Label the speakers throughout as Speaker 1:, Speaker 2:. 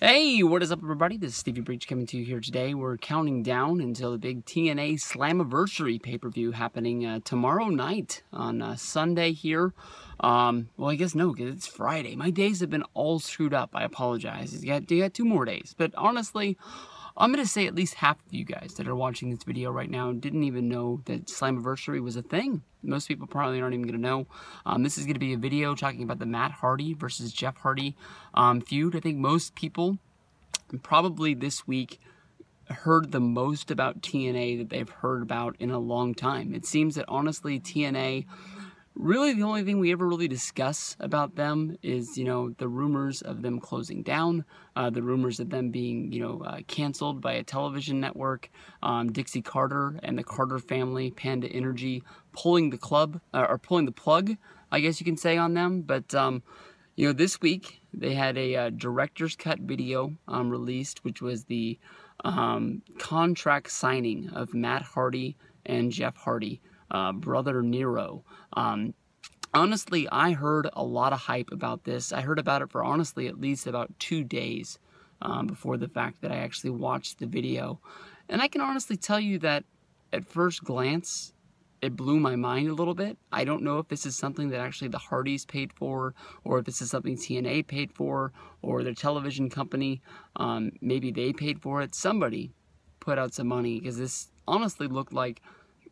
Speaker 1: Hey, what is up, everybody? This is Stevie Breach coming to you here today. We're counting down until the big TNA SLAMMIVERSARY pay-per-view happening tomorrow night on Sunday here. Well, I guess no, because it's Friday. My days have been all screwed up. I apologize. You got 2 more days. But honestly, I'm going to say at least half of you guys that are watching this video right now didn't even know that SLAMMIVERSARY was a thing. Most people probably aren't even going to know. This is going to be a video talking about the Matt Hardy versus Jeff Hardy feud. I think most people probably this week heard the most about TNA that they've heard about in a long time. It seems that honestly TNA, really the only thing we ever really discuss about them is, you know, the rumors of them closing down, the rumors of them being, canceled by a television network, Dixie Carter and the Carter family, Panda Energy, pulling the plug, I guess you can say, on them. But, this week they had a director's cut video released, which was the contract signing of Matt Hardy and Jeff Hardy. Brother Nero. Honestly, I heard a lot of hype about this. I heard about it for honestly at least about 2 days before the fact that I actually watched the video. And I can honestly tell you that at first glance, it blew my mind a little bit. I don't know if this is something that actually the Hardys paid for, or if this is something TNA paid for, or their television company. Maybe they paid for it. Somebody put out some money, because this honestly looked like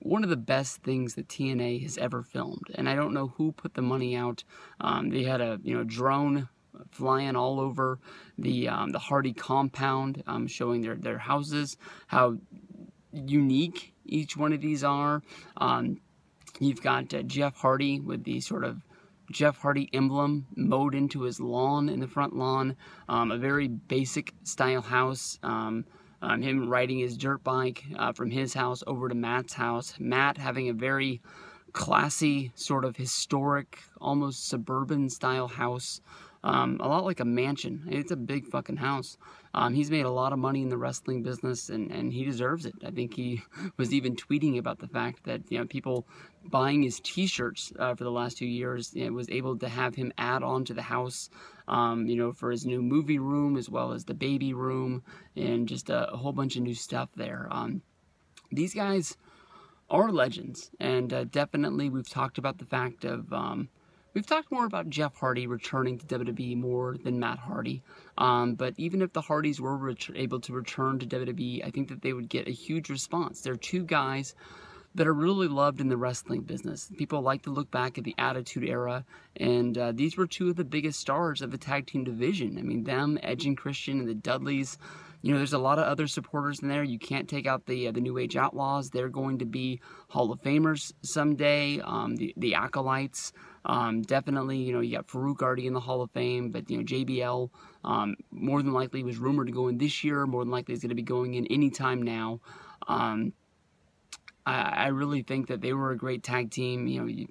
Speaker 1: one of the best things that TNA has ever filmed. And I don't know who put the money out. They had a drone flying all over the Hardy compound, showing their houses, how unique each one of these are. You've got Jeff Hardy with the sort of Jeff Hardy emblem mowed into his lawn, in the front lawn. A very basic style house. Him riding his dirt bike from his house over to Matt's house. Matt having a very classy, sort of historic, almost suburban style house. A lot like a mansion. It's a big fucking house. He's made a lot of money in the wrestling business, and he deserves it. I think he was even tweeting about the fact that people buying his t-shirts for the last 2 years was able to have him add on to the house, for his new movie room, as well as the baby room, and just a whole bunch of new stuff there. These guys are legends, and definitely we've talked about the fact of we've talked more about Jeff Hardy returning to WWE more than Matt Hardy. But even if the Hardys were able to return to WWE, I think that they would get a huge response. They're 2 guys that are really loved in the wrestling business. People like to look back at the Attitude Era, and these were 2 of the biggest stars of the tag team division. I mean, them, Edge and Christian, and the Dudleys. There's a lot of other supporters in there. You can't take out the New Age Outlaws. They're going to be Hall of Famers someday. The Acolytes. Definitely, you got Farouk already in the Hall of Fame, but, JBL, more than likely was rumored to go in this year. More than likely is going to be going in anytime now. I really think that they were a great tag team. You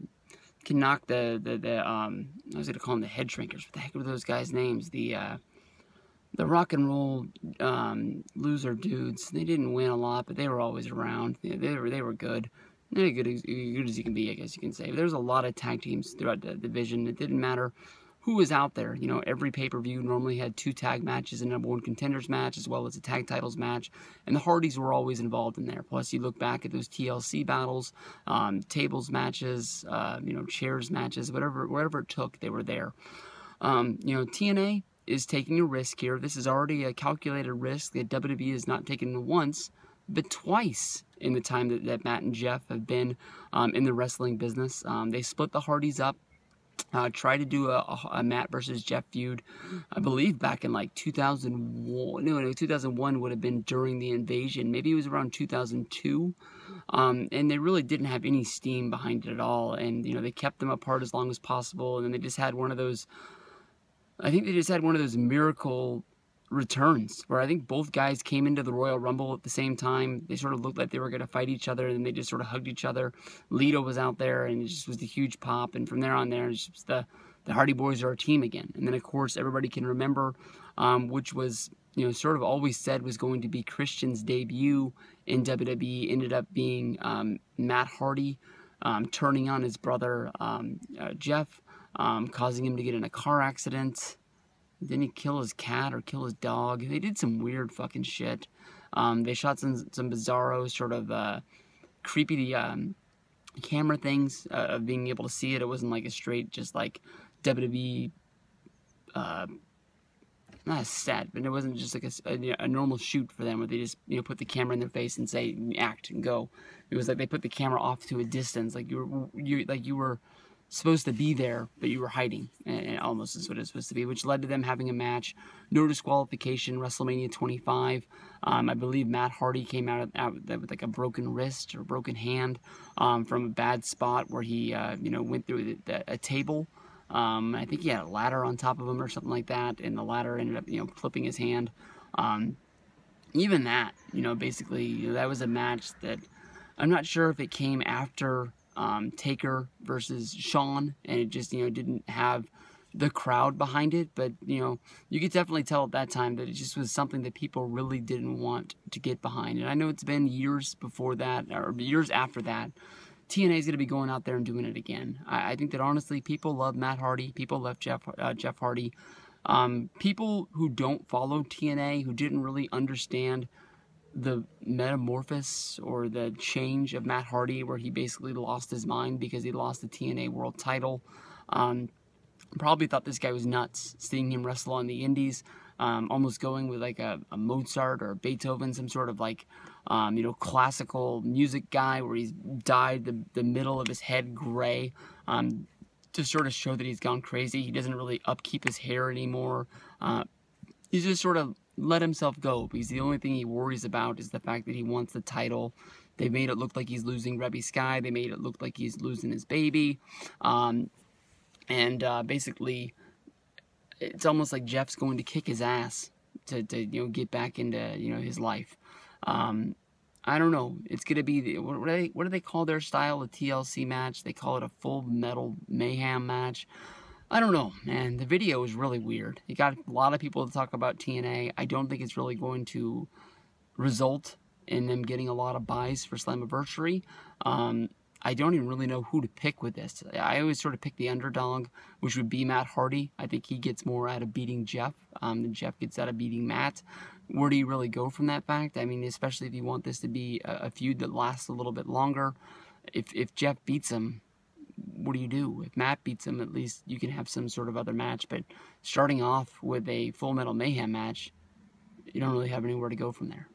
Speaker 1: can knock I was going to call them the Headshrinkers. What the heck were those guys' names? The rock and roll loser dudes. They didn't win a lot, but they were always around. They were good. They're good as you can be, I guess you can say. But there's a lot of tag teams throughout the division. It didn't matter who was out there. Every pay-per-view normally had 2 tag matches, a #1 contenders match, as well as a tag titles match. And the Hardys were always involved in there. Plus, you look back at those TLC battles, tables matches, chairs matches, whatever it took, they were there. TNA is taking a risk here. This is already a calculated risk that WWE has not taken once, but twice in the time that Matt and Jeff have been in the wrestling business. They split the Hardys up, tried to do a Matt versus Jeff feud, I believe back in like 2001. No, 2001 would have been during the invasion. Maybe it was around 2002. And they really didn't have any steam behind it at all. And, they kept them apart as long as possible. And then they just had one of those, I think they just had one of those miracle returns where I think both guys came into the Royal Rumble at the same time. They sort of looked like they were going to fight each other, and then they just sort of hugged each other. Lito was out there, and it just was the huge pop. And from there on there, it's just the Hardy Boys are a team again. And then, of course, everybody can remember, which was, sort of always said was going to be Christian's debut in WWE, ended up being Matt Hardy turning on his brother Jeff, causing him to get in a car accident. Didn't he kill his cat or kill his dog? They did some weird fucking shit. They shot some bizarro sort of creepy camera things of being able to see it. It wasn't like a straight just like WWE not a set, but it wasn't just like a normal shoot for them where they just, you know, put the camera in their face and say act and go. It was like they put the camera off to a distance, like you were supposed to be there, but you were hiding, and almost is what it's supposed to be, which led to them having a match. No disqualification, WrestleMania 25. I believe Matt Hardy came out with like a broken wrist or broken hand from a bad spot where he, you know, went through a table. I think he had a ladder on top of him or something like that, and the ladder ended up, you know, clipping his hand. Even that, you know, basically, you know, that was a match that I'm not sure if it came after Taker versus Shawn, and it just, you know, didn't have the crowd behind it, but, you know, you could definitely tell at that time that it just was something that people really didn't want to get behind. And I know it's been years before that, or years after that, TNA is going to be going out there and doing it again. I think that honestly, people love Matt Hardy. People love Jeff Hardy. People who don't follow TNA, who didn't really understand the metamorphosis or the change of Matt Hardy, where he basically lost his mind because he lost the TNA World Title, probably thought this guy was nuts, seeing him wrestle on the indies. Almost going with like a Mozart or a Beethoven, some sort of like, you know, classical music guy where he's dyed the middle of his head gray to sort of show that he's gone crazy. He doesn't really upkeep his hair anymore. He's just sort of let himself go because the only thing he worries about is the fact that he wants the title. They made it look like he's losing Rebby Sky. They made it look like he's losing his baby. Basically, it's almost like Jeff's going to kick his ass to you know, get back into, you know, his life. I don't know. It's gonna be what do they call their style? A TLC match? They call it a Full Metal Mayhem match. I don't know, man. The video is really weird. It got a lot of people to talk about TNA. I don't think it's really going to result in them getting a lot of buys for Slammiversary. I don't even really know who to pick with this. I always sort of pick the underdog, which would be Matt Hardy. I think he gets more out of beating Jeff than Jeff gets out of beating Matt. Where do you really go from that fact? I mean, especially if you want this to be a feud that lasts a little bit longer. If Jeff beats him, what do you do? If Matt beats him, at least you can have some sort of other match. But starting off with a Full Metal Mayhem match, you don't really have anywhere to go from there.